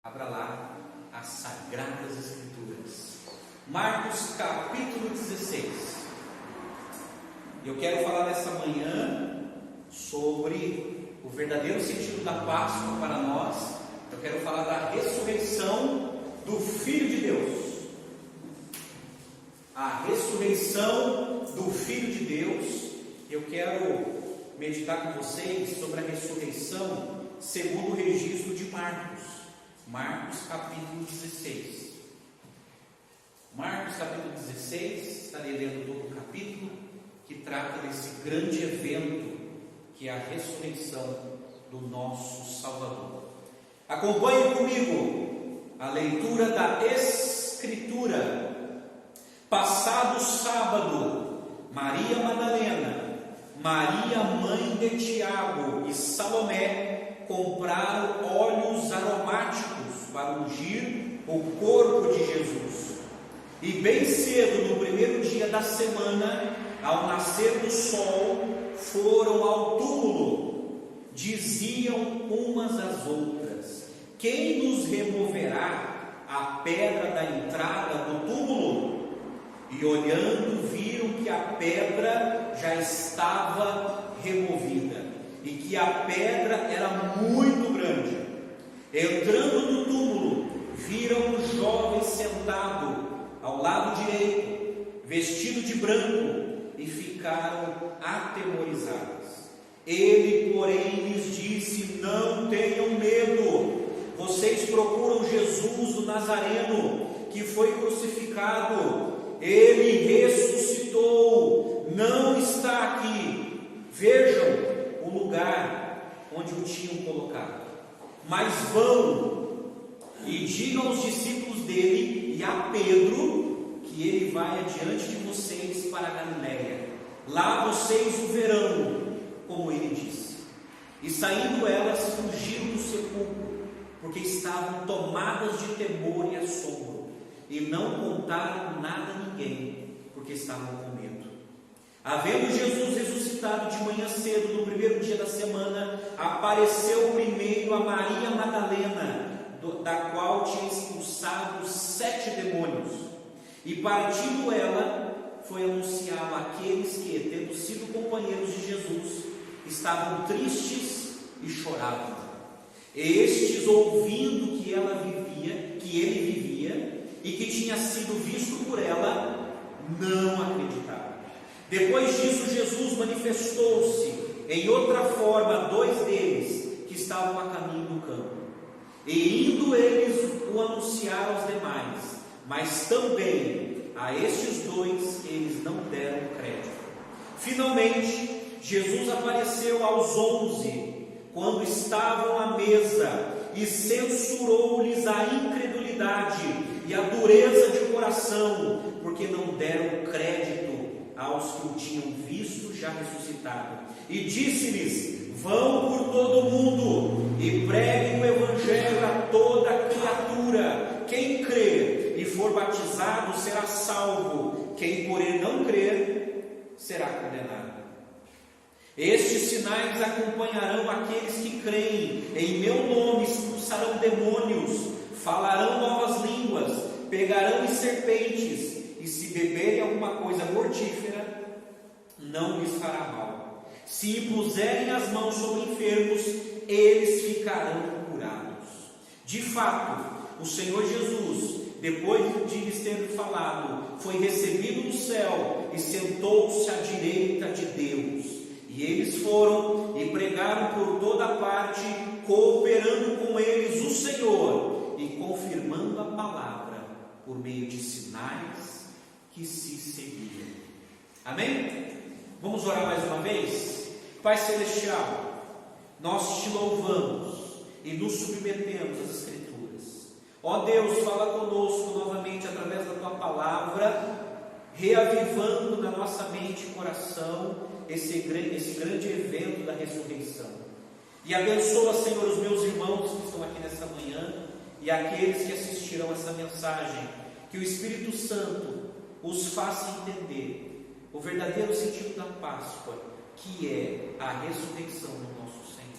Abra lá as Sagradas Escrituras. Marcos capítulo 16. Eu quero falar nessa manhã sobre o verdadeiro sentido da Páscoa para nós. Eu quero falar da ressurreição do Filho de Deus. A ressurreição do Filho de Deus. Eu quero meditar com vocês sobre a ressurreição segundo o registro de Marcos. Marcos capítulo 16. Marcos capítulo 16, estarei lendo todo o capítulo, que trata desse grande evento que é a ressurreição do nosso Salvador. Acompanhe comigo a leitura da Escritura. Passado sábado, Maria Madalena, Maria mãe de Tiago e Salomé compraram óleos aromáticos para ungir o corpo de Jesus. E bem cedo, no primeiro dia da semana, ao nascer do sol, foram ao túmulo. Diziam umas às outras: quem nos removerá a pedra da entrada do túmulo? E olhando, viram que a pedra já estava removida, e que a pedra era muito grande. Entrando no túmulo, viram um jovem sentado ao lado direito, vestido de branco, e ficaram atemorizadas. Ele, porém, lhes disse: não tenham medo. Vocês procuram Jesus, o Nazareno, que foi crucificado. Ele ressuscitou, não está aqui. Vejam o lugar onde o tinham colocado. Mas vão e digam aos discípulos dele e a Pedro que ele vai adiante de vocês para a Galiléia. Lá vocês o verão, como ele disse. E saindo elas, fugiram do sepulcro, porque estavam tomadas de temor e assombro, e não contaram nada a ninguém, porque estavam com medo. Havendo Jesus ressuscitado de manhã cedo, no primeiro dia da semana, apareceu primeiro a Maria Madalena, da qual tinha expulsado 7 demônios. E partindo ela, foi anunciá-lo àqueles que, tendo sido companheiros de Jesus, estavam tristes e choravam. Estes, ouvindo que ele vivia, e que tinha sido visto por ela, não acreditaram. Depois disso, Jesus manifestou-se em outra forma a 2 deles que estavam a caminho do campo. E indo eles o anunciaram aos demais, mas também a estes 2 eles não deram crédito. Finalmente, Jesus apareceu aos 11, quando estavam à mesa, e censurou-lhes a incredulidade e a dureza de coração, porque não deram crédito aos que o tinham visto já ressuscitado. E disse-lhes: vão por todo o mundo e preguem o evangelho a toda criatura. Quem crer e for batizado será salvo, quem por ele não crer será condenado. Estes sinais acompanharão aqueles que creem. Em meu nome expulsarão demônios, falarão novas línguas, pegarão em serpentes, e se beberem alguma coisa mortífera, não lhes fará mal. Se impuserem as mãos sobre enfermos, eles ficarão curados. De fato, o Senhor Jesus, depois de lhes ter falado, foi recebido no céu e sentou-se à direita de Deus. E eles foram e pregaram por toda parte, cooperando com eles o Senhor e confirmando a palavra por meio de sinais que se seguiam. Amém? Vamos orar mais uma vez? Pai Celestial, nós te louvamos e nos submetemos às Escrituras. Ó Deus, fala conosco novamente através da tua palavra, reavivando na nossa mente e coração esse grande evento da ressurreição. E abençoa, Senhor, os meus irmãos que estão aqui nesta manhã e aqueles que assistirão essa mensagem. Que o Espírito Santo os faça entender o verdadeiro sentido da Páscoa, que é a ressurreição do nosso Senhor.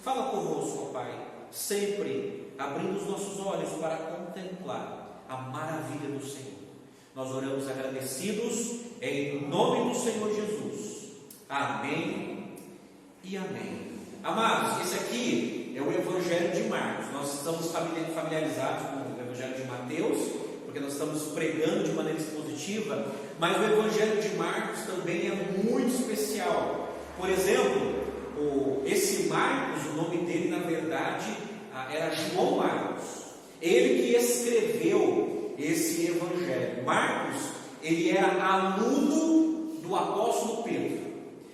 Fala conosco, ó Pai, sempre abrindo os nossos olhos para contemplar a maravilha do Senhor. Nós oramos agradecidos em nome do Senhor Jesus. Amém e amém. Amados, esse aqui é o Evangelho de Marcos. Nós estamos familiarizados com o Evangelho de Mateus, porque nós estamos pregando de maneira expositiva, mas o Evangelho de Marcos também é muito especial. Por exemplo, esse Marcos, o nome dele na verdade era João Marcos. Ele que escreveu esse Evangelho. Marcos, ele era aluno do apóstolo Pedro.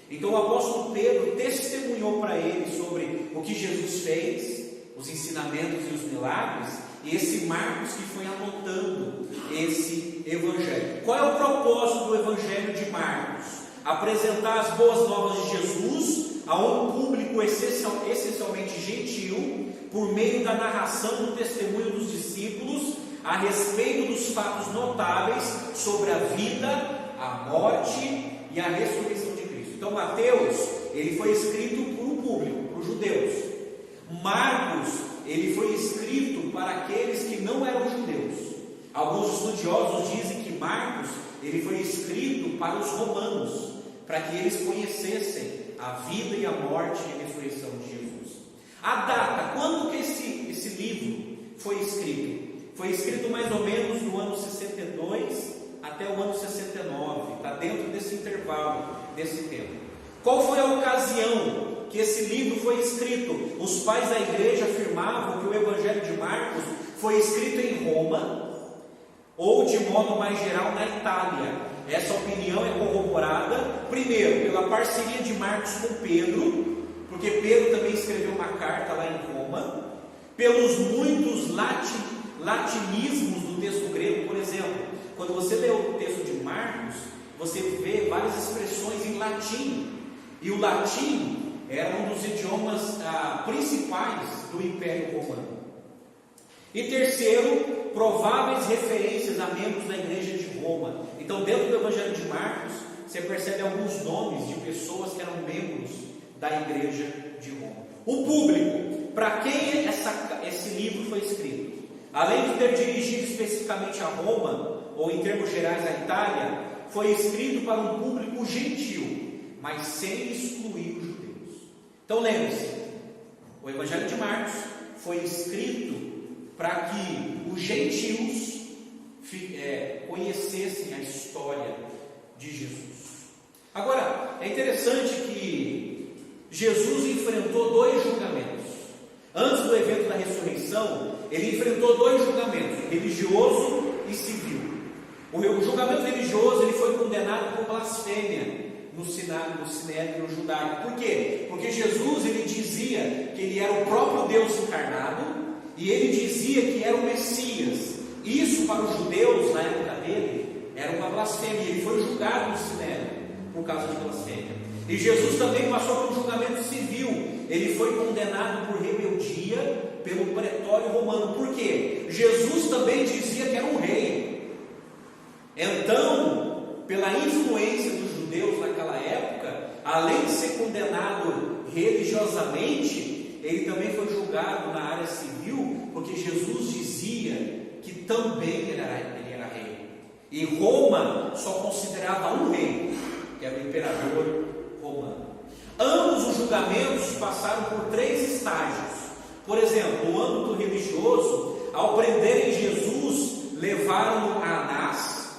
Então o apóstolo Pedro testemunhou para ele sobre o que Jesus fez, os ensinamentos e os milagres, e esse Marcos que foi anotando esse Evangelho. Qual é o propósito do Evangelho de Marcos? Apresentar as boas novas de Jesus a um público essencialmente gentil, por meio da narração do testemunho dos discípulos a respeito dos fatos notáveis sobre a vida, a morte e a ressurreição de Cristo. Então Mateus, ele foi escrito para o público, para os judeus. Marcos, ele foi escrito para aqueles que não eram judeus. Alguns estudiosos dizem que Marcos, ele foi escrito para os romanos, para que eles conhecessem a vida e a morte e a ressurreição de Jesus. A data, quando que esse livro foi escrito? Foi escrito mais ou menos no ano 62 até o ano 69, está dentro desse intervalo, desse tempo. Qual foi a ocasião que esse livro foi escrito? Os pais da igreja afirmavam que o Evangelho de Marcos foi escrito em Roma, ou de modo mais geral na Itália. Essa opinião é corroborada, primeiro, pela parceria de Marcos com Pedro, porque Pedro também escreveu uma carta lá em Roma, pelos muitos latinismos do texto grego. Por exemplo, quando você lê o texto de Marcos, você vê várias expressões em latim, e o latim era um dos idiomas principais do Império Romano. E terceiro, prováveis referências a membros da igreja de Roma. Então, dentro do Evangelho de Marcos, você percebe alguns nomes de pessoas que eram membros da igreja de Roma. O público, para quem esse livro foi escrito? Além de ter dirigido especificamente a Roma, ou em termos gerais a Itália, foi escrito para um público gentil, mas sem excluir os judeus. Então lembre-se, o Evangelho de Marcos foi escrito para que os gentios conhecessem a história de Jesus. Agora, é interessante que Jesus enfrentou dois julgamentos. Antes do evento da ressurreição, ele enfrentou dois julgamentos, religioso e civil. O julgamento religioso, ele foi condenado por blasfêmia no Sinédrio judaico. Por quê? Porque Jesus, ele dizia que ele era o próprio Deus encarnado, e ele dizia que era o Messias. Isso para os judeus, na época dele, era uma blasfêmia. Ele foi julgado no Sinédrio por causa de blasfêmia. E Jesus também passou por um julgamento civil. Ele foi condenado por rebeldia pelo pretório romano. Por quê? Jesus também dizia que era um rei. Então, pela influência dos judeus naquela época, além de ser condenado religiosamente, ele também foi julgado na área civil, porque Jesus dizia que também ele era rei. E Roma só considerava um rei, que era o imperador romano. Ambos os julgamentos passaram por 3 estágios. Por exemplo, no âmbito religioso, ao prenderem Jesus, levaram-no a Anás,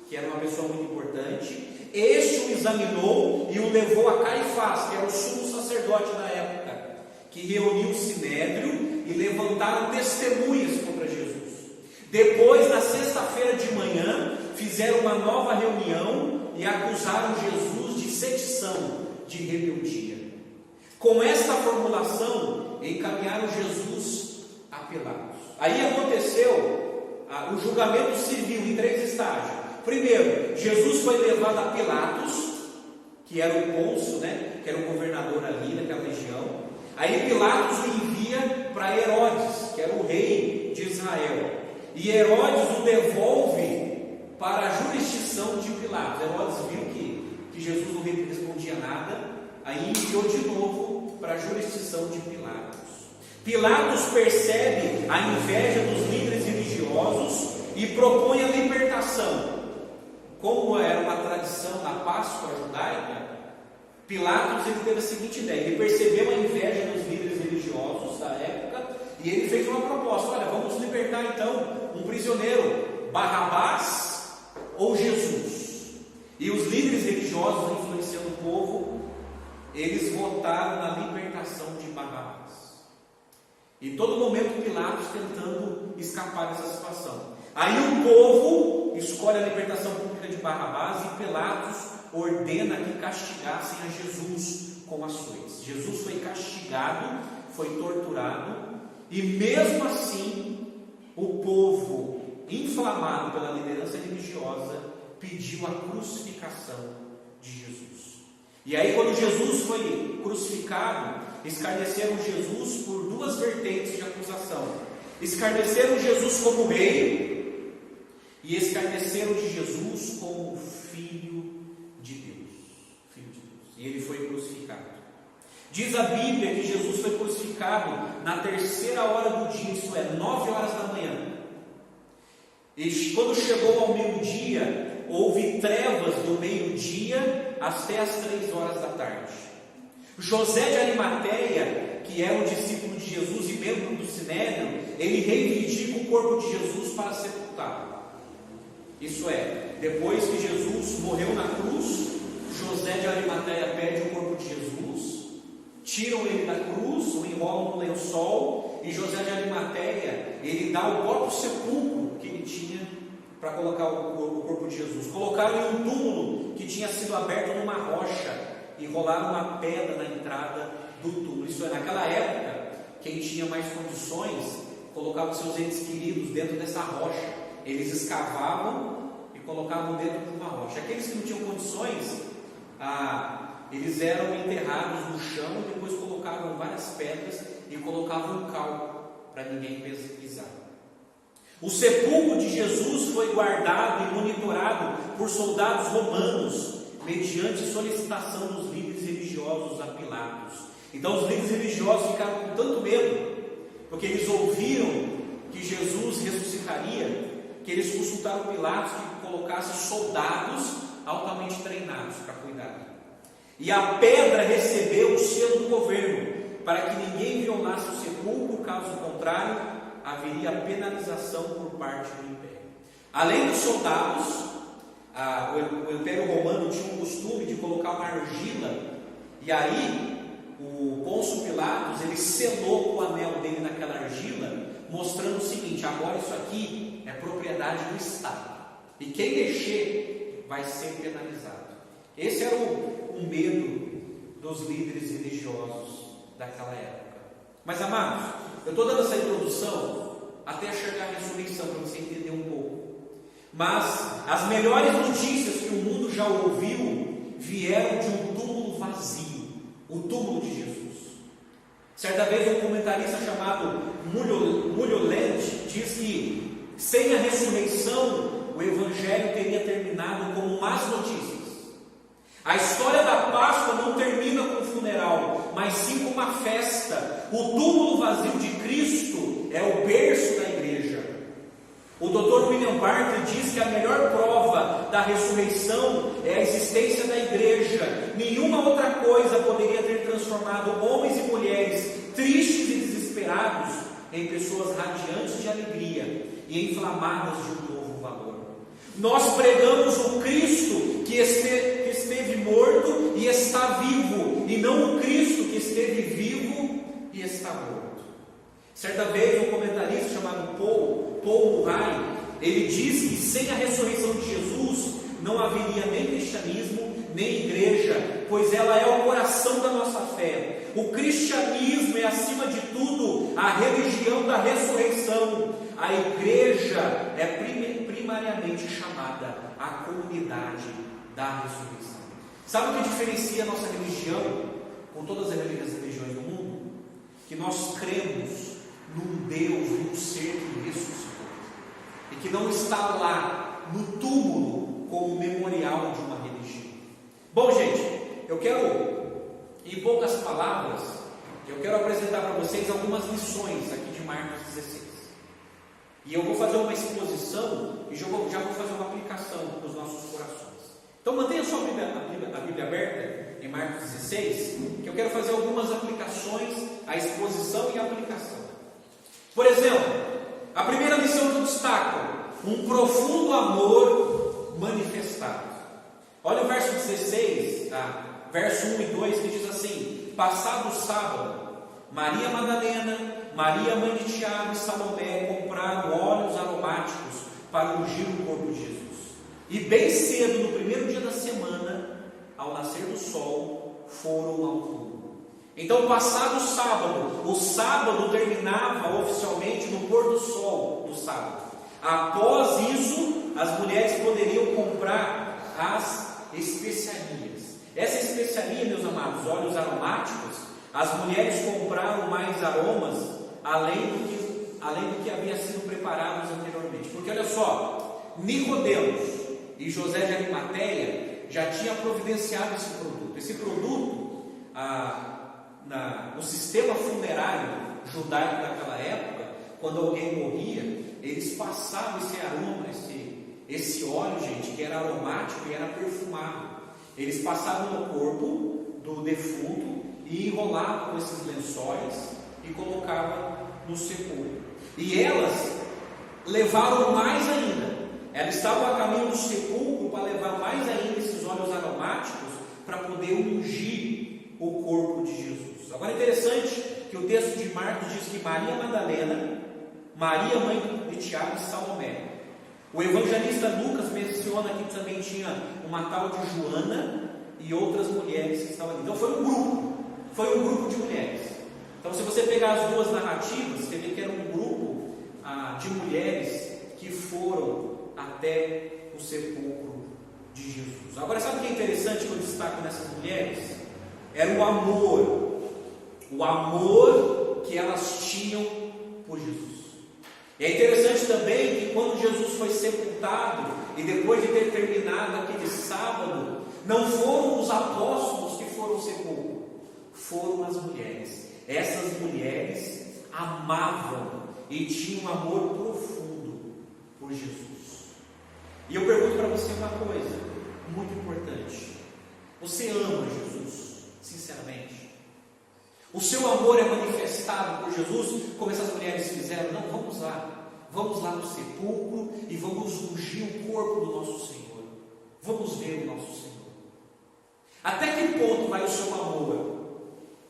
que era uma pessoa muito importante. Este o examinou e o levou a Caifás, que era o sumo sacerdote na época, que reuniu o Sinédrio e levantaram testemunhas contra Jesus. Depois, na sexta-feira de manhã, fizeram uma nova reunião e acusaram Jesus de sedição, de rebeldia. Com esta formulação, encaminharam Jesus a Pilatos. Aí aconteceu o julgamento civil em 3 estágios. Primeiro, Jesus foi levado a Pilatos, que era o cônsul, que era o governador ali naquela região. Aí Pilatos o envia para Herodes, que era o rei de Israel. E Herodes o devolve para a jurisdição de Pilatos. Herodes viu que Jesus não respondia nada, aí enviou de novo para a jurisdição de Pilatos. Pilatos percebe a inveja dos líderes religiosos e propõe a libertação. Como era uma tradição na Páscoa judaica, Pilatos ele teve a seguinte ideia: ele percebeu a inveja dos líderes religiosos da época e ele fez uma proposta: olha, vamos libertar então um prisioneiro, Barrabás ou Jesus? E os líderes religiosos, influenciando o povo, eles votaram na libertação de Barrabás. E todo momento Pilatos tentando escapar dessa situação. Aí o povo escolhe a libertação pública de Barrabás e Pilatos ordena que castigassem a Jesus com açoites. Jesus foi castigado, foi torturado, e mesmo assim o povo, inflamado pela liderança religiosa, pediu a crucificação de Jesus. E aí, quando Jesus foi crucificado, escarneceram Jesus por duas vertentes de acusação. Escarneceram Jesus como rei e escarneceram de Jesus como filho de Deus. E ele foi crucificado. Diz a Bíblia que Jesus foi crucificado na terceira hora do dia, isto é, 9 horas da manhã. E quando chegou ao meio-dia, houve trevas do meio-dia até as 3 horas da tarde. José de Arimateia, que era um discípulo de Jesus e membro do Sinédrio, ele reivindica o corpo de Jesus para sepultá-lo. Isso é, depois que Jesus morreu na cruz, José de Arimateia pede o corpo de Jesus, tiram ele da cruz, o enrolam no lençol, e José de Arimateia, ele dá o próprio sepulcro que ele tinha para colocar o corpo de Jesus. Colocaram em um túmulo que tinha sido aberto numa rocha e rolaram uma pedra na entrada do túmulo. Isso é, naquela época, quem tinha mais condições colocava seus entes queridos dentro dessa rocha. Eles escavavam e colocavam dentro de uma rocha. Aqueles que não tinham condições, eles eram enterrados no chão e depois colocavam várias pedras e colocavam um cal para ninguém pisar. O sepulcro de Jesus foi guardado e monitorado por soldados romanos, mediante solicitação dos líderes religiosos a Pilatos. Então os líderes religiosos ficaram com tanto medo, porque eles ouviram que Jesus ressuscitaria, que eles consultaram Pilatos que colocasse soldados altamente treinados para cuidar. E a pedra recebeu o selo do governo, para que ninguém violasse o sepulcro, caso contrário, haveria penalização por parte do império. Além dos soldados, o Império Romano tinha o costume de colocar uma argila, e aí o Pôncio Pilatos, ele selou o anel dele naquela argila, mostrando o seguinte: agora isso aqui é propriedade do Estado, e quem mexer vai ser penalizado. Esse era o medo dos líderes religiosos daquela época. Mas, amados, eu estou dando essa introdução até chegar à ressurreição, para você entender um pouco. Mas as melhores notícias que o mundo já ouviu vieram de um túmulo vazio, o túmulo de Jesus. Certa vez um comentarista chamado Mulholland diz que sem a ressurreição o Evangelho teria terminado como más notícias. A história da Páscoa não termina com o funeral, mas sim com uma festa. O túmulo vazio de Cristo é o berço da igreja. O Dr. William Barclay diz que a melhor prova da ressurreição é a existência da igreja. Nenhuma outra coisa poderia ter transformado homens e mulheres tristes e desesperados em pessoas radiantes de alegria e inflamadas de um novo valor. Nós pregamos o Cristo que esteve morto e está vivo, e não o Cristo que esteve vivo e está morto. Certa vez um comentarista chamado Paul Murray, ele diz que sem a ressurreição de Jesus não haveria nem cristianismo, nem igreja, pois ela é o coração da nossa fé. O cristianismo é, acima de tudo, a religião da ressurreição. A igreja é primariamente chamada a comunidade da ressurreição. Sabe o que diferencia a nossa religião com todas as religiões do mundo? Que nós cremos num Deus, num ser que ressuscitou, e que não está lá no túmulo como memorial de uma religião. Bom, gente, eu quero, em poucas palavras, eu quero apresentar para vocês algumas lições aqui de Marcos 16. E eu vou fazer uma exposição e já vou fazer uma aplicação para os nossos corações. Então mantenha só a Bíblia aberta em Marcos 16, que eu quero fazer algumas aplicações, a exposição e a aplicação. Por exemplo, a primeira lição que eu destaco: um profundo amor manifestado. Olha o verso 16, verso 1 e 2, que diz assim: passado o sábado, Maria Madalena, Maria mãe de Tiago e Salomé compraram óleos aromáticos para ungir o corpo de Jesus. E bem cedo, no primeiro dia da semana, ao nascer do sol, foram ao túmulo. Então, passado o sábado terminava oficialmente no pôr do sol do sábado. Após isso, as mulheres poderiam comprar as especiarias. Essa especiaria, meus amados, óleos aromáticos, as mulheres compraram mais aromas além do que havia sido preparados anteriormente. Porque olha só, Nicodemos e José de Arimateia já tinham providenciado esse produto. Esse produto, no sistema funerário judaico daquela época, quando alguém morria, eles passavam esse aroma, esse óleo, gente, que era aromático e era perfumado. Eles passavam no corpo do defunto e enrolavam esses lençóis e colocavam no sepulcro. E elas levaram mais ainda. Elas estavam a caminho do sepulcro para levar mais ainda esses óleos aromáticos para poder ungir o corpo de Jesus. Agora é interessante que o texto de Marcos diz que Maria Madalena, Maria mãe de Tiago e Salomé. O evangelista Lucas menciona que também tinha uma tal de Joana e outras mulheres que estavam ali. Então foi um grupo de mulheres. Então, se você pegar as duas narrativas, você vê que era um grupo de mulheres que foram até o sepulcro de Jesus. Agora, sabe o que é interessante que eu destaco nessas mulheres? Era o amor que elas tinham por Jesus. E é interessante também que quando Jesus foi sepultado e depois de ter terminado aquele sábado, não foram os apóstolos que foram ao sepulcro, foram as mulheres. Essas mulheres amavam e tinham um amor profundo por Jesus. E eu pergunto para você uma coisa muito importante: você ama Jesus, sinceramente? O seu amor é manifestado por Jesus, como essas mulheres fizeram? Não, vamos lá no sepulcro e vamos ungir o corpo do nosso Senhor. Vamos ver o nosso Senhor. Até que ponto vai o seu amor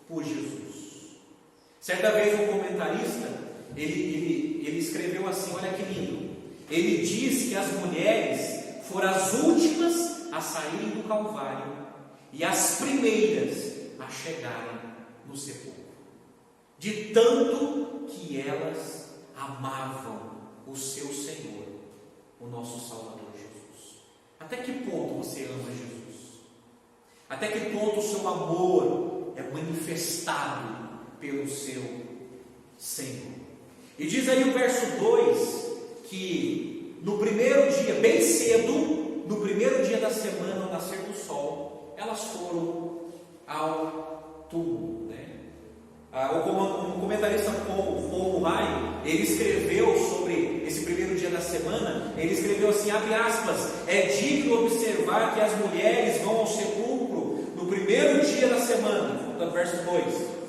por Jesus? Certa vez um comentarista, ele escreveu assim, olha que lindo. Ele diz que as mulheres foram as últimas a saírem do Calvário e as primeiras a chegarem no sepulcro, de tanto que elas amavam o seu Senhor, o nosso Salvador Jesus. Até que ponto você ama Jesus? Até que ponto o seu amor é manifestado pelo seu Senhor? E diz aí o verso 2 que no primeiro dia, bem cedo, no primeiro dia da semana, ao nascer do sol, elas foram ao túmulo, né? O comentarista Paul Murray, ele escreveu sobre esse primeiro dia da semana, ele escreveu assim, abre aspas: é digno observar que as mulheres vão ao sepulcro no primeiro dia da semana, no verso 2.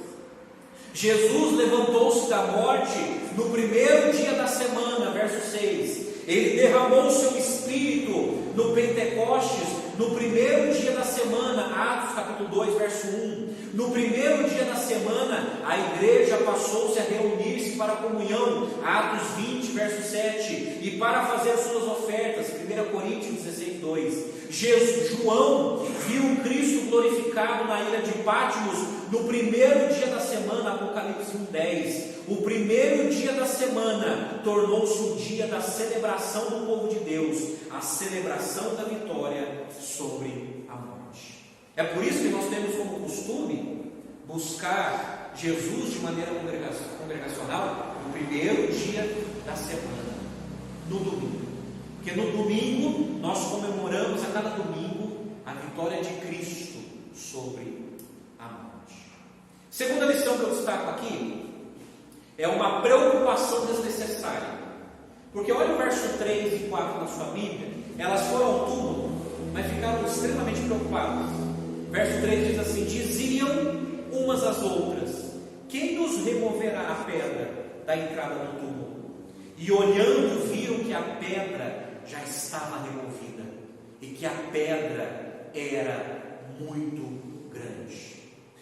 Jesus levantou-se da morte no primeiro dia da semana, verso 6. Ele derramou o seu Espírito no Pentecostes, no primeiro dia da semana, Atos capítulo 2, verso 1. No primeiro dia da semana, a igreja passou-se a reunir-se para a comunhão, Atos 20, verso 7, e para fazer suas ofertas, 1 Coríntios 16, 2. João viu Cristo glorificado na ilha de Patmos no primeiro dia da semana, Apocalipse 1:10. O primeiro dia da semana tornou-se o dia da celebração do povo de Deus, a celebração da vitória sobre a morte. É por isso que nós temos como costume buscar Jesus de maneira congregacional no primeiro dia da semana, no domingo. Porque no domingo nós comemoramos a cada domingo a vitória de Cristo sobre a morte. Segunda lição que eu destaco aqui é uma preocupação desnecessária. Porque olha o verso 3 e 4 na sua Bíblia. Elas foram ao túmulo, mas ficaram extremamente preocupadas. Verso 3 diz assim: diziam umas às outras: quem nos removerá a pedra da entrada do túmulo? E olhando viram que a pedra já estava removida e que a pedra era muito grande.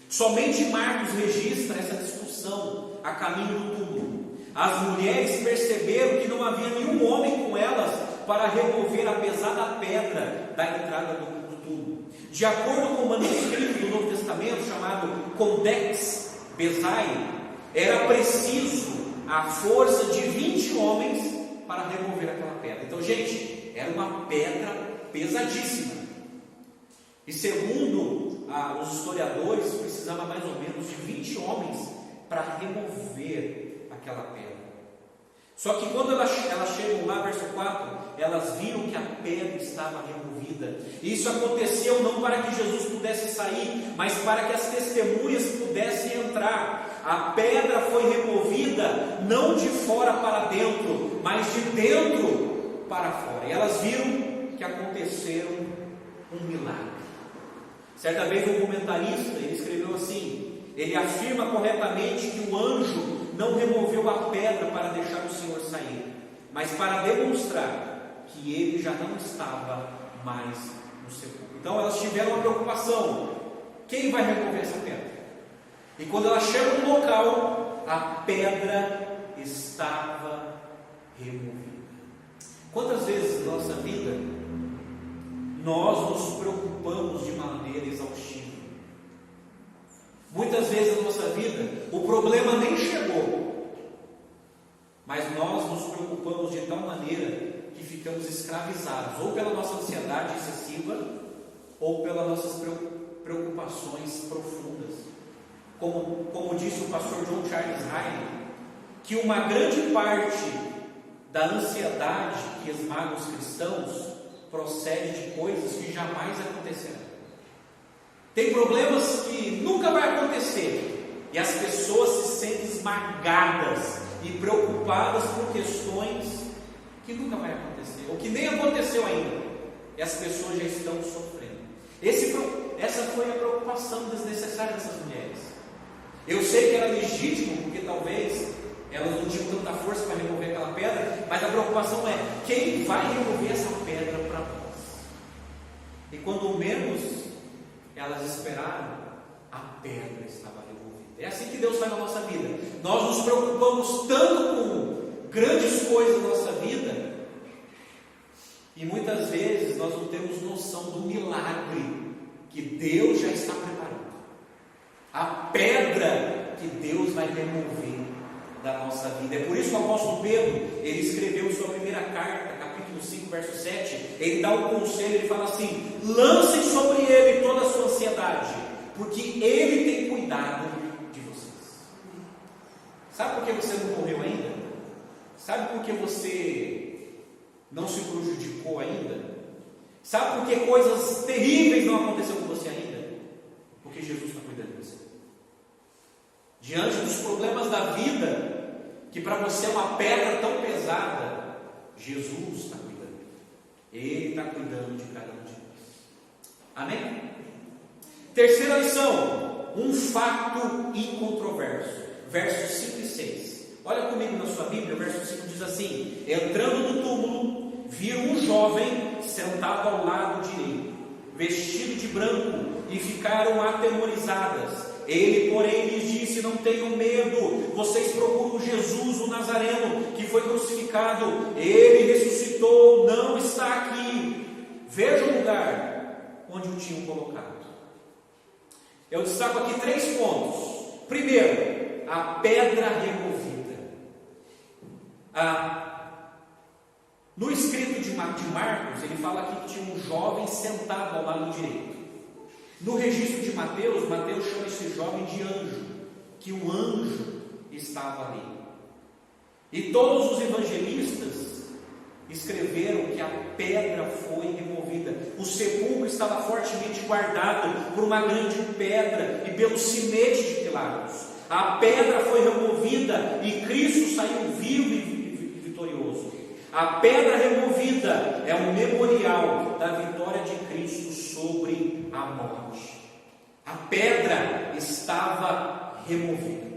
Somente Marcos registra essa discussão a caminho do túmulo. As mulheres perceberam que não havia nenhum homem com elas para remover a pesada pedra da entrada do túmulo. De acordo com o manuscrito do Novo Testamento chamado Codex Bezae, era preciso a força de 20 homens para remover aquela pedra. Então, gente, era uma pedra pesadíssima. E segundo os historiadores, precisava mais ou menos de 20 homens para remover aquela pedra. Só que quando elas chegam lá, verso 4, elas viram que a pedra estava removida. E isso aconteceu não para que Jesus pudesse sair, mas para que as testemunhas pudessem entrar. A pedra foi removida não de fora para dentro, mas de dentro para fora. E elas viram que aconteceu um milagre. Certa vez um comentarista, ele escreveu assim: ele afirma corretamente que o anjo não removeu a pedra para deixar o Senhor sair, mas para demonstrar que ele já não estava mais no sepulcro. Então elas tiveram uma preocupação: quem vai remover essa pedra? E quando elas chegam no local, a pedra estava removida. Quantas vezes na nossa vida nós nos preocupamos de maneira exaustiva? Muitas vezes na nossa vida o problema nem chegou, mas nós nos preocupamos de tal maneira que ficamos escravizados ou pela nossa ansiedade excessiva ou pelas nossas preocupações profundas. Como disse o pastor John Charles Riley, que uma grande parte da ansiedade que esmaga os cristãos procede de coisas que jamais acontecerão. Tem problemas que nunca vai acontecer e as pessoas se sentem esmagadas e preocupadas por questões que nunca vai acontecer ou que nem aconteceu ainda, e as pessoas já estão sofrendo. Essa foi a preocupação desnecessária dessas mulheres. Eu sei que era legítimo, porque talvez elas não tinham tanta força para remover aquela pedra, mas a preocupação é: quem vai remover essa pedra para nós? E quando menos elas esperaram, a pedra estava removida. É assim que Deus faz na nossa vida. Nós nos preocupamos tanto com grandes coisas da nossa vida, e muitas vezes nós não temos noção do milagre que Deus já está preparando. A pedra que Deus vai remover da nossa vida. É por isso que o apóstolo Pedro, ele escreveu sua primeira carta, capítulo 5, verso 7, ele dá um conselho, ele fala assim: lancem sobre ele toda a sua ansiedade, porque ele tem cuidado de vocês. Sabe por que você não morreu ainda? Sabe por que você não se prejudicou ainda? Sabe por que coisas terríveis não aconteceram com você ainda? Porque Jesus está cuidando de você. Diante dos problemas da vida, que para você é uma pedra tão pesada, Jesus está cuidando. Ele está cuidando de cada um de nós. Amém? Terceira lição: um fato incontroverso. Versos 5 e 6. Olha comigo na sua Bíblia, o verso 5 diz assim: entrando no túmulo, viram um jovem sentado ao lado direito, vestido de branco, e ficaram atemorizadas. Ele, porém, lhes disse: não tenham medo, vocês procuram Jesus, o Nazareno, que foi crucificado. Ele ressuscitou, não está aqui. Veja o lugar onde o tinham colocado. Eu destaco aqui 3 pontos. Primeiro, a pedra removida. No escrito de Marcos, ele fala aqui que tinha um jovem sentado ao lado direito. No registro de Mateus, Mateus chama esse jovem de anjo, que um anjo estava ali. E todos os evangelistas escreveram que a pedra foi removida. O sepulcro estava fortemente guardado por uma grande pedra e pelo sinete de Pilatos. A pedra foi removida e Cristo saiu vivo e vitorioso. A pedra removida é um memorial da vitória de Cristo sobre a morte. A pedra estava removida.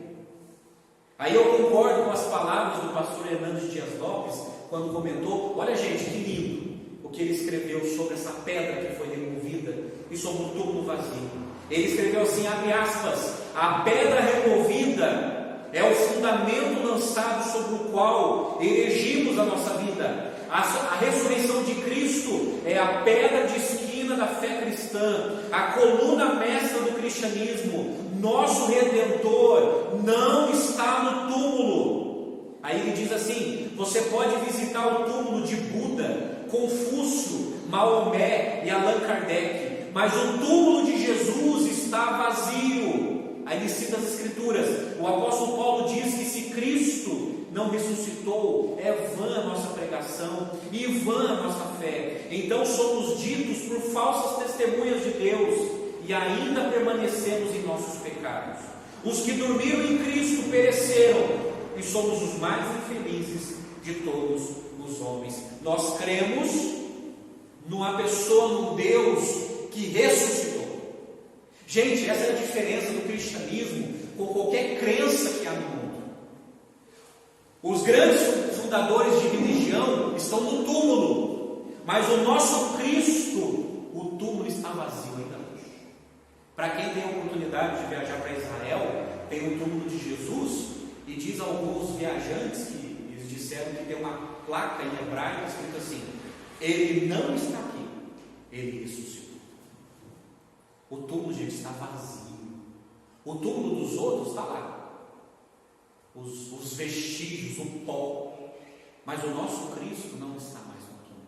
Aí eu concordo com as palavras do pastor Hernandes Dias Lopes, quando comentou, olha gente, que lindo o que ele escreveu sobre essa pedra que foi removida e sobre o túmulo vazio. Ele escreveu assim, abre aspas, a pedra removida é o fundamento lançado sobre o qual erigimos a nossa vida. A ressurreição de Cristo é a pedra de esquina da fé cristã, a coluna mestra do cristianismo. Nosso Redentor não está no túmulo. Aí ele diz assim, você pode visitar o túmulo de Buda, Confúcio, Maomé e Allan Kardec, mas o túmulo de Jesus está vazio. Aí ele cita as escrituras, o apóstolo Paulo diz que se Cristo não ressuscitou, é vã a nossa pregação e vã a nossa fé. Então somos ditos por falsas testemunhas de Deus e ainda permanecemos em nossos pecados. Os que dormiram em Cristo pereceram e somos os mais infelizes de todos os homens. Nós cremos numa pessoa, num Deus que ressuscitou. Gente, essa é a diferença do cristianismo com qualquer crença que há no mundo. Os grandes fundadores de religião estão no túmulo, mas o nosso Cristo, o túmulo está vazio ainda hoje. Para quem tem a oportunidade de viajar para Israel, tem o túmulo de Jesus, e diz a alguns viajantes que eles disseram que tem uma placa em hebraico escrito assim: ele não está aqui, ele ressuscitou. O túmulo, gente, está vazio. O túmulo dos outros está lá, os vestígios, o pó, mas o nosso Cristo não está mais no túmulo.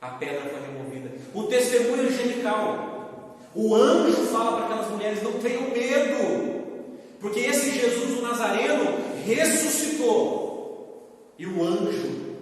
A pedra foi removida. O testemunho angelical, o anjo fala para aquelas mulheres: não tenham medo, porque esse Jesus, o Nazareno, ressuscitou. E o anjo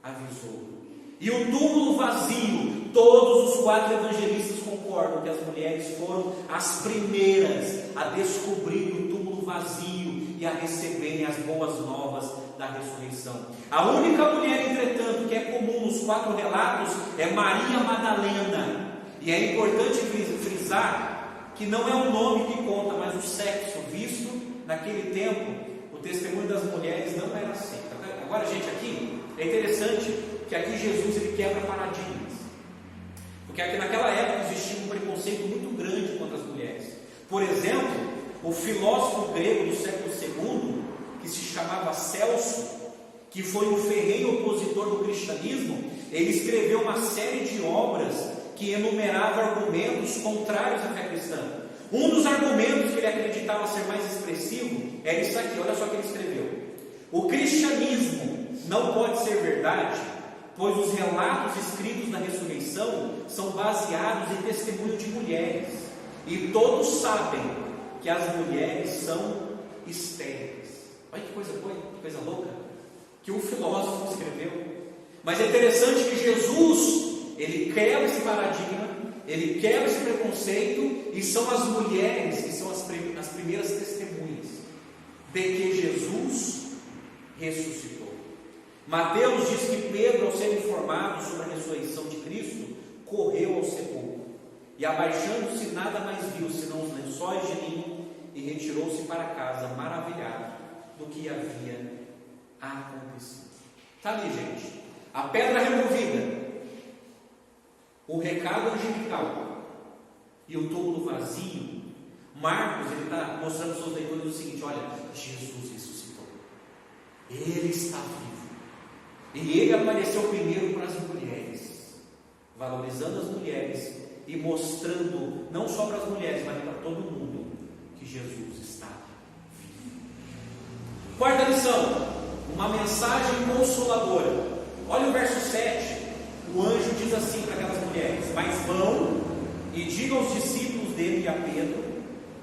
avisou. E o túmulo vazio, todos os 4 evangelistas concordam que as mulheres foram as primeiras a descobrir o túmulo vazio e a receberem as boas novas da ressurreição. A única mulher, entretanto, que é comum nos 4 relatos é Maria Madalena. E é importante frisar que não é o nome que conta, mas o sexo, visto naquele tempo o testemunho das mulheres não era aceito. Agora, gente, aqui é interessante que aqui Jesus ele quebra paradigmas, porque aqui naquela época existia um preconceito muito grande contra as mulheres. Por exemplo, o filósofo grego do século II, que se chamava Celso, que foi um ferrenho opositor do cristianismo, ele escreveu uma série de obras que enumeravam argumentos contrários à fé cristã. Um dos argumentos que ele acreditava ser mais expressivo era isso aqui, olha só o que ele escreveu: o cristianismo não pode ser verdade, pois os relatos escritos na ressurreição são baseados em testemunho de mulheres, e todos sabem que as mulheres são estéreis. Olha que coisa louca que o filósofo escreveu. Mas é interessante que Jesus, ele quebra esse paradigma, ele quebra esse preconceito, e são as mulheres que são as primeiras testemunhas de que Jesus ressuscitou. Mateus diz que Pedro, ao ser informado sobre a ressurreição de Cristo, correu ao sepulcro e, abaixando-se, nada mais viu senão os lençóis de linho, e retirou-se para casa, maravilhado do que havia acontecido. Está ali, gente, a pedra removida, o recado angelical e o túmulo vazio. Marcos, ele está mostrando aos seus leitores o seguinte: olha, Jesus ressuscitou, ele está vivo, e ele apareceu primeiro para as mulheres, valorizando as mulheres e mostrando não só para as mulheres, mas para todo mundo que Jesus está vivo. Quarta lição, uma mensagem consoladora. Olha o verso 7. O anjo diz assim para aquelas mulheres: mas vão e digam aos discípulos dele e a Pedro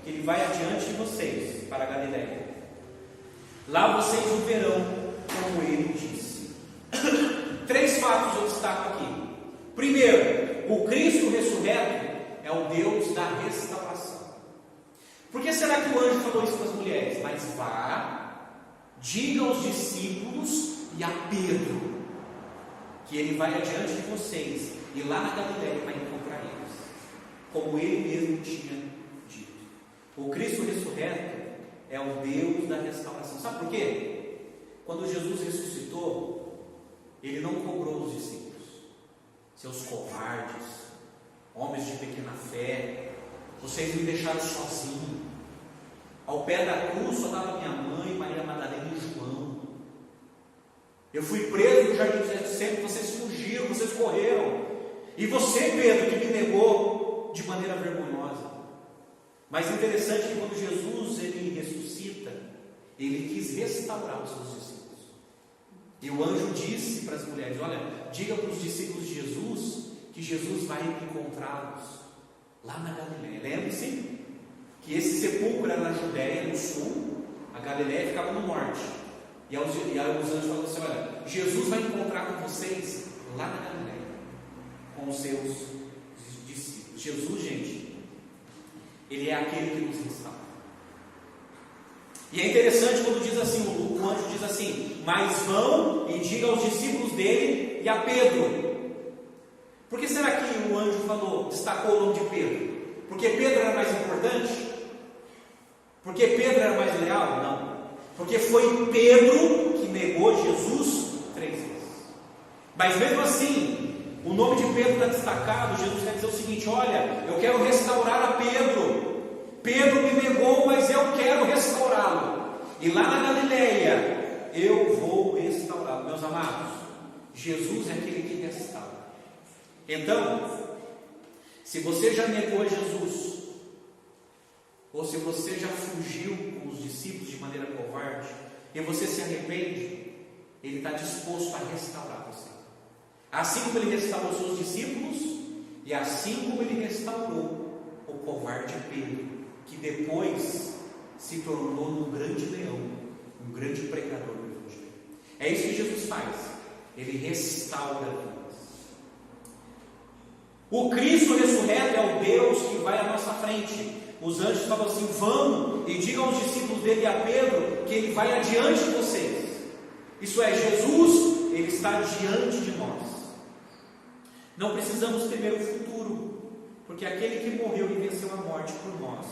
que ele vai adiante de vocês para a Galiléia. Lá vocês o verão, como ele disse. 3 fatos eu destaco aqui. Primeiro, o Cristo ressurreto é o Deus da restauração. Por que será que o anjo falou isso para as mulheres? Mas vá, diga aos discípulos e a Pedro que ele vai adiante de vocês e lá na Galileia vai encontrar eles, como ele mesmo tinha dito. O Cristo ressurreto é o Deus da restauração. Sabe por quê? Quando Jesus ressuscitou, ele não cobrou os discípulos, seus covardes, homens de pequena fé, vocês me deixaram sozinho. Ao pé da cruz só estava minha mãe, Maria Madalena e João. Eu fui preso no jardim do Getsemane, vocês fugiram, vocês correram. E você, Pedro, que me negou de maneira vergonhosa. Mas interessante que quando Jesus ele ressuscita, ele quis restaurar os seus discípulos. E o anjo disse para as mulheres: olha, diga para os discípulos de Jesus que Jesus vai encontrá-los lá na Galileia. Lembre-se que esse sepulcro era na Judéia, no sul, a Galileia ficava no norte. E aí os anjos falaram assim: olha, Jesus vai encontrar com vocês lá na Galileia, com os seus discípulos. Jesus, gente, ele é aquele que nos restaura. E é interessante quando diz assim, o anjo diz assim: mas vão e diga aos discípulos dele e a Pedro. Por que será que o anjo falou, destacou o nome de Pedro? Porque Pedro era mais importante? Porque Pedro era mais leal? Não. Porque foi Pedro que negou Jesus 3 vezes. Mas mesmo assim, o nome de Pedro está destacado. Jesus quer dizer o seguinte: olha, eu quero restaurar a Pedro. Pedro me negou, mas eu quero restaurá-lo. E lá na Galileia, eu vou restaurá-lo. Meus amados, Jesus é aquele que restaura. Então, se você já negou Jesus, ou se você já fugiu com os discípulos de maneira covarde, e você se arrepende, Ele está disposto a restaurar você. Assim como Ele restaurou seus discípulos, e assim como Ele restaurou o covarde Pedro, que depois se tornou um grande leão, um grande pregador do Evangelho. É isso que Jesus faz. Ele restaura vidas. O Cristo ressurreto é o Deus que vai à nossa frente. Os anjos falam assim: vão e digam aos discípulos dele e a Pedro que ele vai adiante de vocês. Isso é, Jesus, ele está diante de nós. Não precisamos temer o futuro, porque aquele que morreu e venceu a morte por nós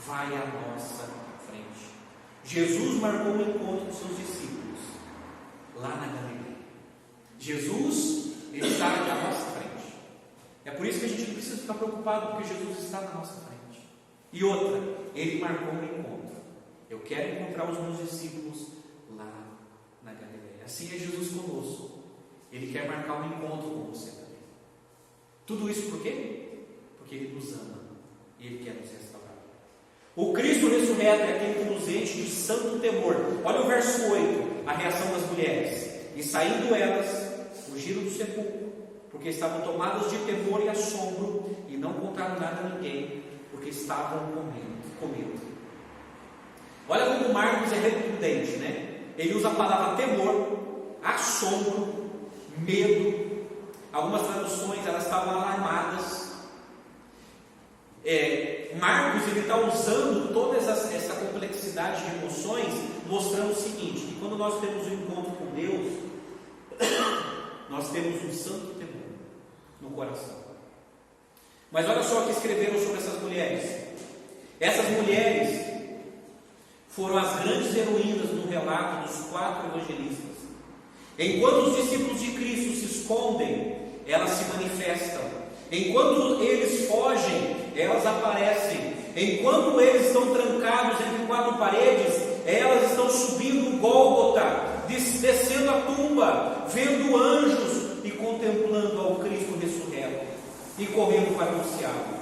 vai à nossa frente. Jesus marcou um encontro com seus discípulos lá na Galileia. Jesus, ele está à nossa frente. É por isso que a gente não precisa ficar preocupado, porque Jesus está na nossa frente. E outra, ele marcou um encontro. Eu quero encontrar os meus discípulos lá na Galileia. Assim é Jesus conosco. Ele quer marcar um encontro com você também. Tudo isso por quê? Porque Ele nos ama e Ele quer nos restaurar. O Cristo ressurreto é aquele que nos enche de santo temor. Olha o verso 8, a reação das mulheres. E saindo elas, fugiram do sepulcro, porque estavam tomadas de temor e assombro, e não contaram nada a ninguém, porque estavam com medo. Olha como Marcos é redundante, né? Ele usa a palavra temor, assombro, medo. Algumas traduções, elas estavam alarmadas. Marcos, ele está usando toda essa complexidade de emoções, mostrando o seguinte: que quando nós temos um encontro com Deus, nós temos um santo temor no coração. Mas olha só o que escreveram sobre essas mulheres. Essas mulheres foram as grandes heroínas no relato dos 4 evangelistas. Enquanto os discípulos de Cristo se escondem, elas se manifestam. Enquanto eles fogem, elas aparecem. Enquanto eles estão trancados entre 4 paredes, elas estão subindo o Gólgota, descendo a tumba, vendo anjos e contemplando ao Cristo ressurreto e correndo para anunciá-lo.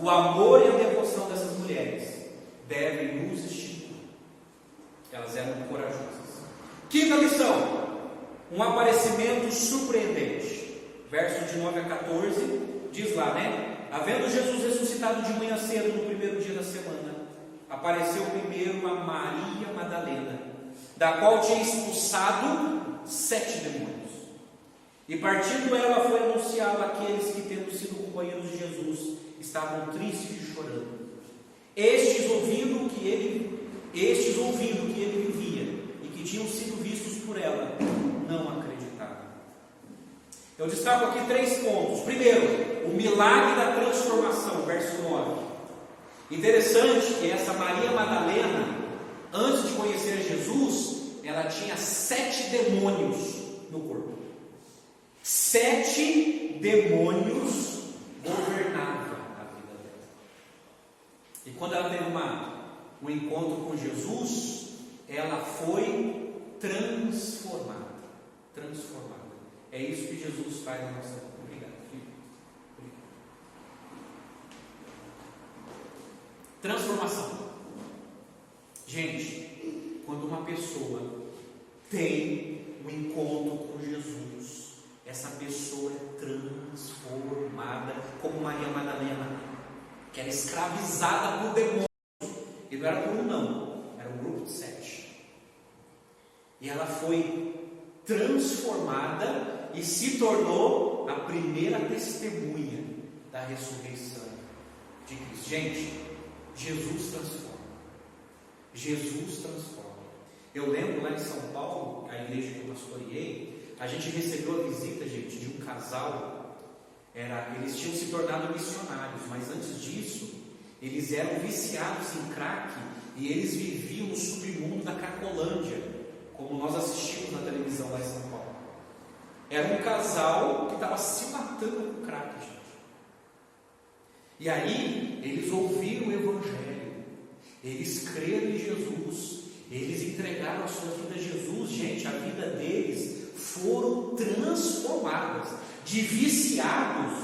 O amor e a devoção dessas mulheres devem nos estimular. Elas eram corajosas. Quinta lição: um aparecimento surpreendente. Versos de 9 a 14, diz lá, né? Havendo Jesus ressuscitado de manhã cedo no primeiro dia da semana, apareceu primeiro a Maria Madalena, da qual tinha expulsado 7 demônios. E partindo ela foi anunciá-lo àqueles que, tendo sido companheiros de Jesus, estavam tristes e chorando. Estes ouvindo que ele vivia e que tinham sido vistos por ela, não acreditaram. Eu destaco aqui 3 pontos. Primeiro, o milagre da transformação, verso 9. Interessante que essa Maria Madalena, antes de conhecer Jesus, ela tinha 7 demônios no corpo. 7 demônios governavam a vida dela. E quando ela teve um encontro com Jesus, ela foi transformada. É isso que Jesus faz na nossa vida. Obrigado, filho. Transformação. Gente, quando uma pessoa tem um encontro com Jesus, essa pessoa é transformada, como Maria Madalena, que era escravizada por demônios. E não era por um, não, era um grupo de 7. E ela foi transformada e se tornou a primeira testemunha da ressurreição de Cristo. Gente, Jesus transforma. Eu lembro lá em São Paulo, a igreja que eu pastoreei, a gente recebeu a visita, gente, de um casal. Eles tinham se tornado missionários, mas antes disso, eles eram viciados em crack e eles viviam no submundo da Cracolândia, como nós assistimos na televisão lá em São Paulo. Era um casal que estava se matando com crack, gente. E aí, eles ouviram o Evangelho, eles creram em Jesus, eles entregaram a sua vida a Jesus. Gente, a vida deles foram transformadas. De viciados,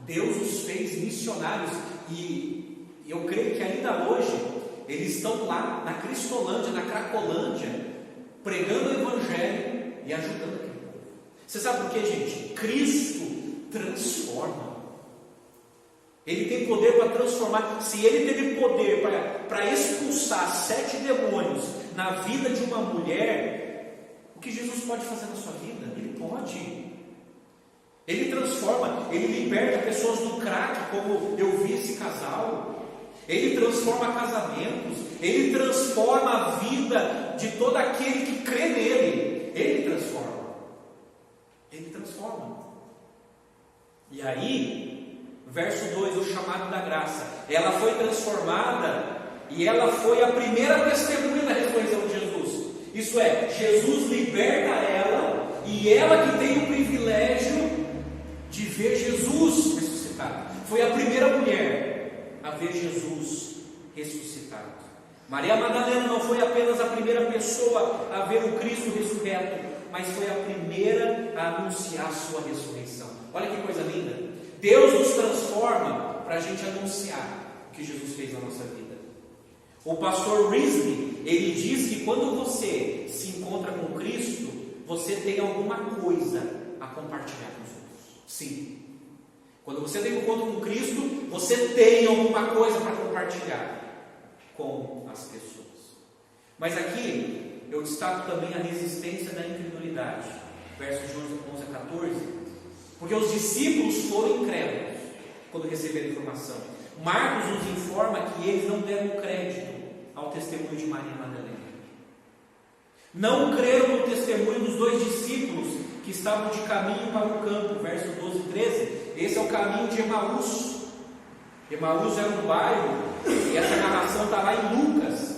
Deus os fez missionários. E eu creio que ainda hoje, eles estão lá na Cristolândia, na Cracolândia, pregando o Evangelho e ajudando aquele povo. Você sabe por quê, gente? Cristo transforma. Ele tem poder para transformar. Se ele teve poder para expulsar 7 demônios na vida de uma mulher, o que Jesus pode fazer na sua vida? Ele pode. Ele transforma, ele liberta pessoas do crack, como eu vi esse casal. Ele transforma casamentos, ele transforma a vida de todo aquele que crê nele. Ele transforma. E aí, verso 2, o chamado da graça. Ela foi transformada e ela foi a primeira testemunha da ressurreição de Jesus. Isso é, Jesus liberta ela e ela que tem o privilégio de ver Jesus ressuscitado. Foi a primeira mulher a ver Jesus ressuscitado. Maria Madalena não foi apenas a primeira pessoa a ver o Cristo ressurreto, mas foi a primeira a anunciar a sua ressurreição. Olha que coisa linda. Deus nos transforma para a gente anunciar o que Jesus fez na nossa vida. O pastor Risley, ele diz que quando você se encontra com Cristo, você tem alguma coisa a compartilhar com os outros. Sim. Quando você tem um encontro com Cristo, você tem alguma coisa para compartilhar com as pessoas. Mas aqui eu destaco também a resistência da incredulidade. Versos de 11 a 14. Porque os discípulos foram incrédulos quando receberam a informação. Marcos nos informa que eles não deram crédito ao testemunho de Maria Madalena. Não creram no testemunho dos 2 discípulos que estavam de caminho para o campo. Versos 12 e 13. Esse é o caminho de Emaús. Emaús era um bairro, e essa narração está lá em Lucas.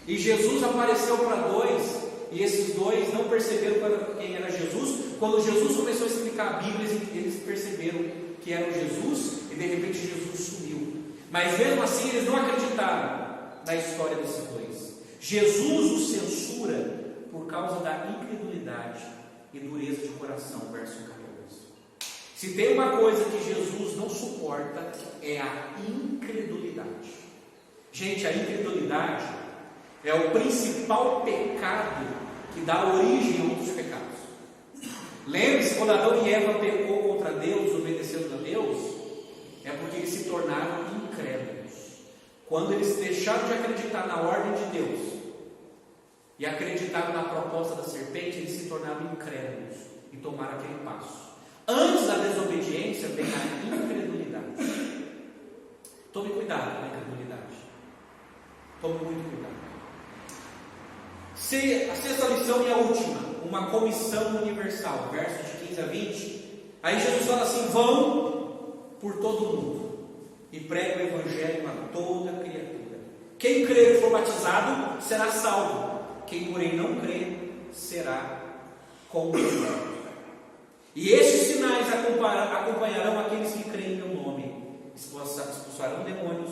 E Jesus apareceu para 2, e esses 2 não perceberam quem era Jesus. Quando Jesus começou a explicar a Bíblia, eles perceberam que era o Jesus, e de repente Jesus sumiu. Mas mesmo assim eles não acreditaram na história desses 2. Jesus os censura por causa da incredulidade e dureza de coração. Verso 14. Se tem uma coisa que Jesus não suporta, é a incredulidade. Gente, a incredulidade é o principal pecado que dá origem a outros pecados. Lembre-se, quando Adão e Eva pecou contra Deus, obedecendo a Deus, é porque eles se tornaram incrédulos. Quando eles deixaram de acreditar na ordem de Deus e acreditaram na proposta da serpente, eles se tornaram incrédulos e tomaram aquele passo. Antes da desobediência vem a incredulidade. Tome cuidado com a incredulidade. Tome muito cuidado. A sexta lição e a última, uma comissão universal, versos de 15 a 20. Aí Jesus fala assim: vão por todo o mundo e pregue o evangelho a toda criatura. Quem crer e for batizado será salvo, quem porém não crer será condenado. E estes sinais acompanharão aqueles que creem em meu nome: expulsarão demônios,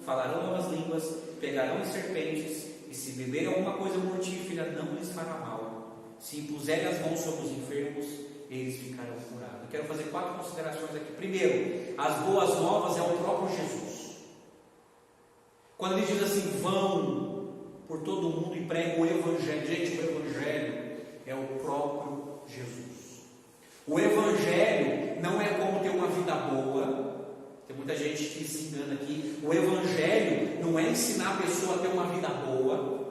falarão novas línguas, pegarão em serpentes, e se beberem alguma coisa mortífera não lhes fará mal. Se impuserem as mãos sobre os enfermos, eles ficarão curados. Eu quero fazer 4 considerações aqui. Primeiro, as boas novas é o próprio Jesus. Quando ele diz assim: vão por todo o mundo e preguem o evangelho. Gente, o evangelho é o próprio Jesus. O evangelho não é como ter uma vida boa. Tem muita gente que se engana aqui. O evangelho não é ensinar a pessoa a ter uma vida boa.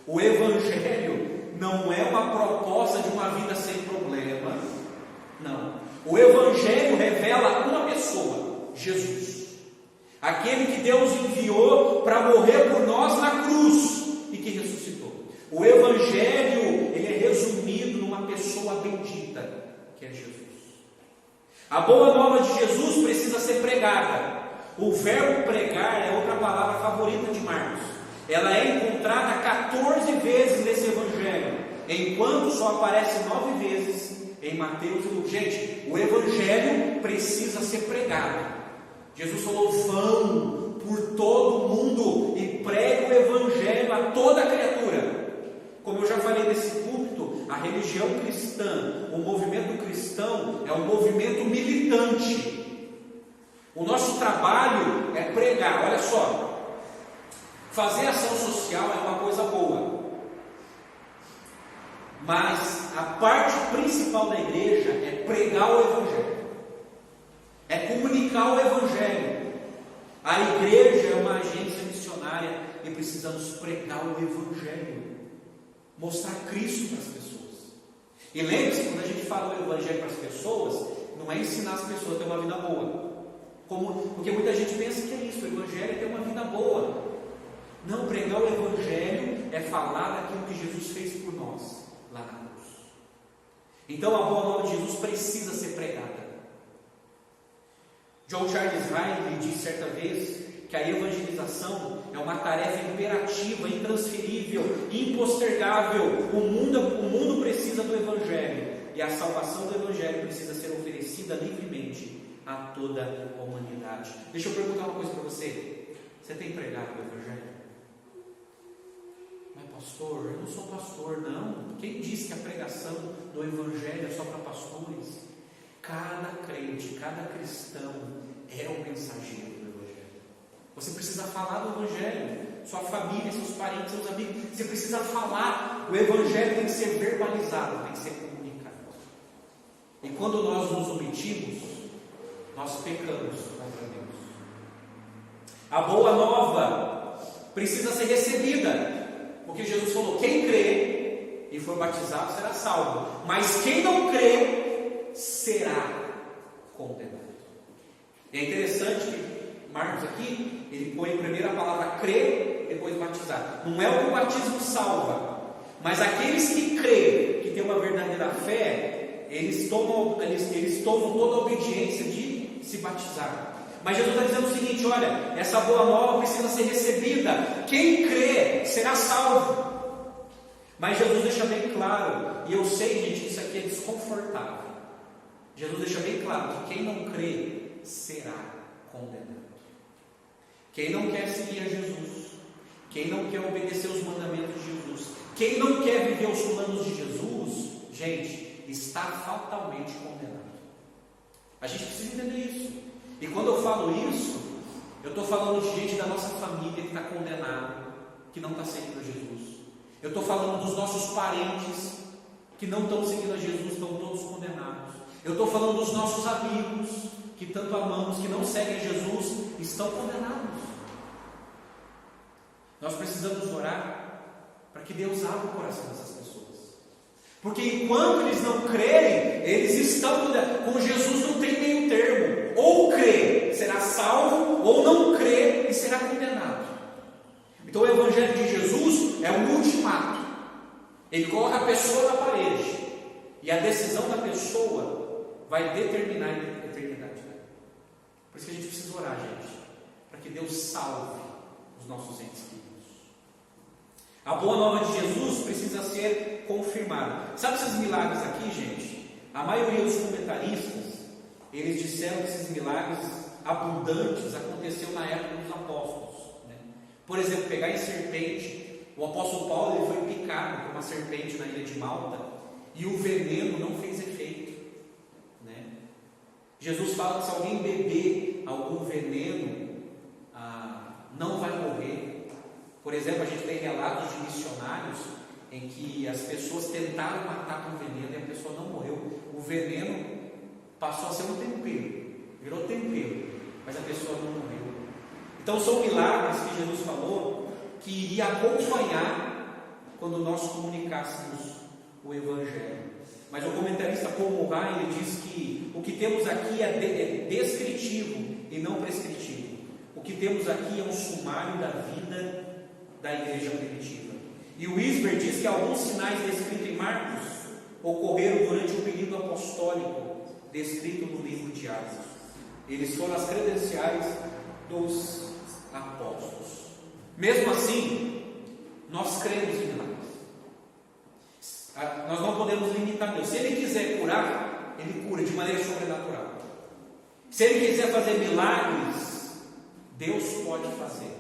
O evangelho não é uma proposta de uma vida sem problema. Não. O evangelho revela uma pessoa: Jesus. Aquele que Deus enviou para morrer por nós na cruz e que ressuscitou. O evangelho, ele é resumido numa pessoa bendita, que é Jesus. A boa nova de Jesus precisa ser pregada. O verbo pregar é outra palavra favorita de Marcos. Ela é encontrada 14 vezes nesse evangelho, enquanto só aparece 9 vezes em Mateus e Lucas. Gente, o evangelho precisa ser pregado. Jesus falou: vão por todo o mundo e pregue o evangelho a toda criatura. Como eu já falei nesse púlpito, a religião cristã, o movimento cristão é um movimento militante. O nosso trabalho é pregar. Olha só, fazer ação social é uma coisa boa, mas a parte principal da igreja é pregar o evangelho, é comunicar o evangelho. A igreja é uma agência missionária e precisamos pregar o evangelho, mostrar Cristo para as pessoas. E lembre-se, quando a gente fala o evangelho para as pessoas, não é ensinar as pessoas a ter uma vida boa, porque muita gente pensa que é isso, o evangelho é ter uma vida boa. Não, pregar o evangelho é falar daquilo que Jesus fez por nós lá na cruz. Então a boa nova de Jesus precisa ser pregada. John Charles Riley disse certa vez que a evangelização é uma tarefa imperativa, intransferível, impostergável. O mundo precisa do evangelho, e a salvação do evangelho precisa ser oferecida livremente a toda a humanidade. Deixa eu perguntar uma coisa para você: você tem pregado o evangelho? Mas pastor, eu não sou pastor. Não. Quem disse que a pregação do evangelho é só para pastores? Cada crente, cada cristão é um mensageiro do evangelho. Você precisa falar do evangelho. Sua família, seus parentes, seus amigos, você precisa falar. O evangelho tem que ser verbalizado, tem que ser comunicado. E quando nós nos omitimos, nós pecamos contra Deus. A boa nova precisa ser recebida, porque Jesus falou: quem crê e for batizado será salvo, mas quem não crê será condenado. É interessante que Marcos aqui, ele põe primeiro a palavra crer, depois batizar. Não é o que o batismo salva, mas aqueles que creem, que têm uma verdadeira fé, eles tomam toda a obediência de se batizar. Mas Jesus está dizendo o seguinte: olha, essa boa nova precisa ser recebida. Quem crê será salvo. Mas Jesus deixa bem claro, e eu sei, gente, que isso aqui é desconfortável. Jesus deixa bem claro que quem não crê será condenado. Quem não quer seguir a Jesus, quem não quer obedecer os mandamentos de Jesus, quem não quer viver os planos de Jesus, gente, está fatalmente condenado. A gente precisa entender isso. E quando eu falo isso, eu estou falando de gente da nossa família que está condenada, que não está seguindo a Jesus. Eu estou falando dos nossos parentes que não estão seguindo a Jesus, estão todos condenados. Eu estou falando dos nossos amigos que tanto amamos, que não seguem Jesus, estão condenados. Nós precisamos orar para que Deus abra o coração dessas pessoas, porque enquanto eles não crerem, eles estão com Jesus. Não tem meio termo: ou crê, será salvo, ou não crê e será condenado. Então Então o Evangelho de Jesus é um ultimato. Ele coloca a pessoa na parede, e a decisão da pessoa vai determinar a eternidade. Por isso que a gente precisa orar, gente, para que Deus salve os nossos entes queridos. A boa nova de Jesus precisa ser confirmada. Sabe esses milagres aqui, gente? A maioria dos comentaristas, eles disseram que esses milagres abundantes aconteceu na época dos apóstolos, né? Por exemplo, pegar em serpente. O apóstolo Paulo ele foi picado por uma serpente na ilha de Malta e o veneno não fez efeito, né? Jesus fala que se alguém beber algum veneno, não vai morrer. Por exemplo, a gente tem relatos de missionários em que as pessoas tentaram matar com veneno e a pessoa não morreu. O veneno passou a ser um tempero, virou tempero, mas a pessoa não morreu. Então são milagres que Jesus falou que iria acompanhar quando nós comunicássemos o Evangelho. Mas o comentarista Paul Murray, ele diz que o que temos aqui é descritivo e não prescritivo. O que temos aqui é um sumário da vida da igreja primitiva. E o Wisber diz que alguns sinais descritos em Marcos ocorreram durante o período apostólico descrito no livro de Atos. Eles foram as credenciais dos apóstolos. Mesmo assim, nós cremos em milagres. Nós não podemos limitar Deus. Se Ele quiser curar, Ele cura de maneira sobrenatural. Se Ele quiser fazer milagres, Deus pode fazer.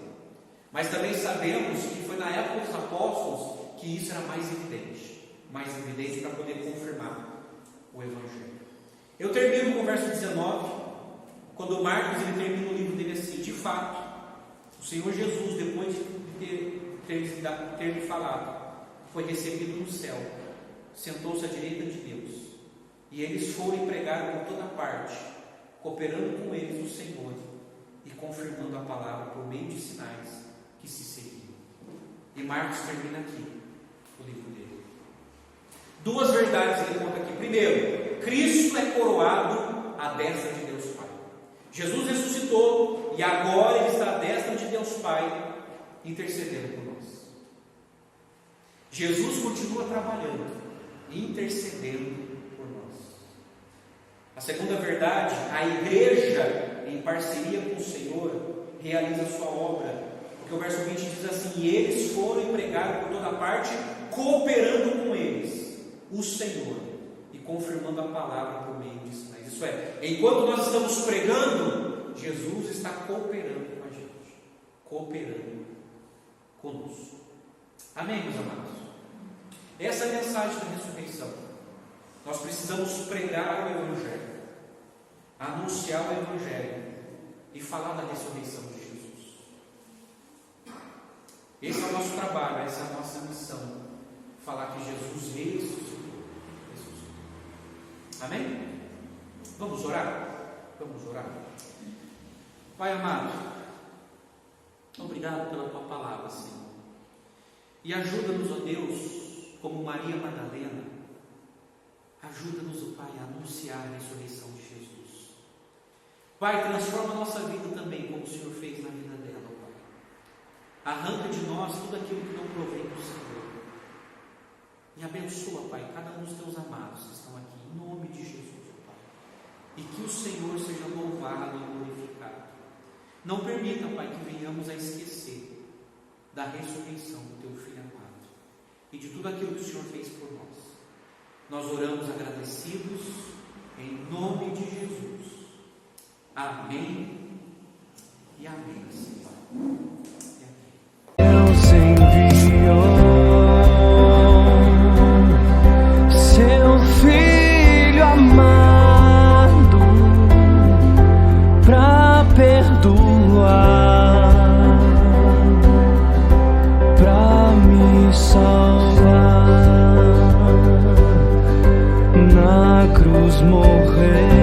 Mas também sabemos que foi na época dos apóstolos que isso era mais evidente para poder confirmar o Evangelho. Eu termino com o verso 19, quando Marcos ele termina o livro dele assim: de fato, o Senhor Jesus, depois de ter lhe falado, foi recebido no céu, sentou-se à direita de Deus, e eles foram e pregaram por toda parte, cooperando com eles o Senhor e confirmando a palavra por meio de sinais que se seguiam. E Marcos termina aqui o livro dele. Duas verdades ele conta aqui. Primeiro, Cristo é coroado à destra de Deus Pai. Jesus ressuscitou e agora Ele está à destra de Deus Pai, intercedendo por nós. Jesus continua trabalhando, intercedendo por nós. A segunda verdade, a igreja, em parceria com o Senhor, realiza a sua obra. Porque o verso 20 diz assim: e eles foram e pregaram por toda parte, cooperando com eles, o Senhor, e confirmando a palavra por meio de sinais. Isso é, enquanto nós estamos pregando, Jesus está cooperando com a gente, cooperando conosco. Amém, meus amados? Essa é a mensagem da ressurreição. Nós precisamos pregar o Evangelho, anunciar o Evangelho e falar da ressurreição de Jesus. Esse é o nosso trabalho, essa é a nossa missão. Falar que Jesus ressuscitou. Amém? Vamos orar? Vamos orar. Pai amado, obrigado pela Tua palavra, Senhor. E ajuda-nos, ó Deus, como Maria Madalena. Ajuda-nos, ó Pai, a anunciar a ressurreição de Jesus. Pai, transforma a nossa vida também, como o Senhor fez na vida dela, ó Pai. Arranca de nós tudo aquilo que não provém do Senhor. E abençoa, Pai, cada um dos Teus amados que estão aqui, em nome de Jesus, ó Pai. E que o Senhor seja louvado e glorificado. Não permita, Pai, que venhamos a esquecer da ressurreição do Teu Filho amado e de tudo aquilo que o Senhor fez por nós. Nós oramos agradecidos em nome de Jesus. Amém e amém, Senhor. Deus enviou seu Filho amado pra perdoar, pra me salvar. Na cruz morreu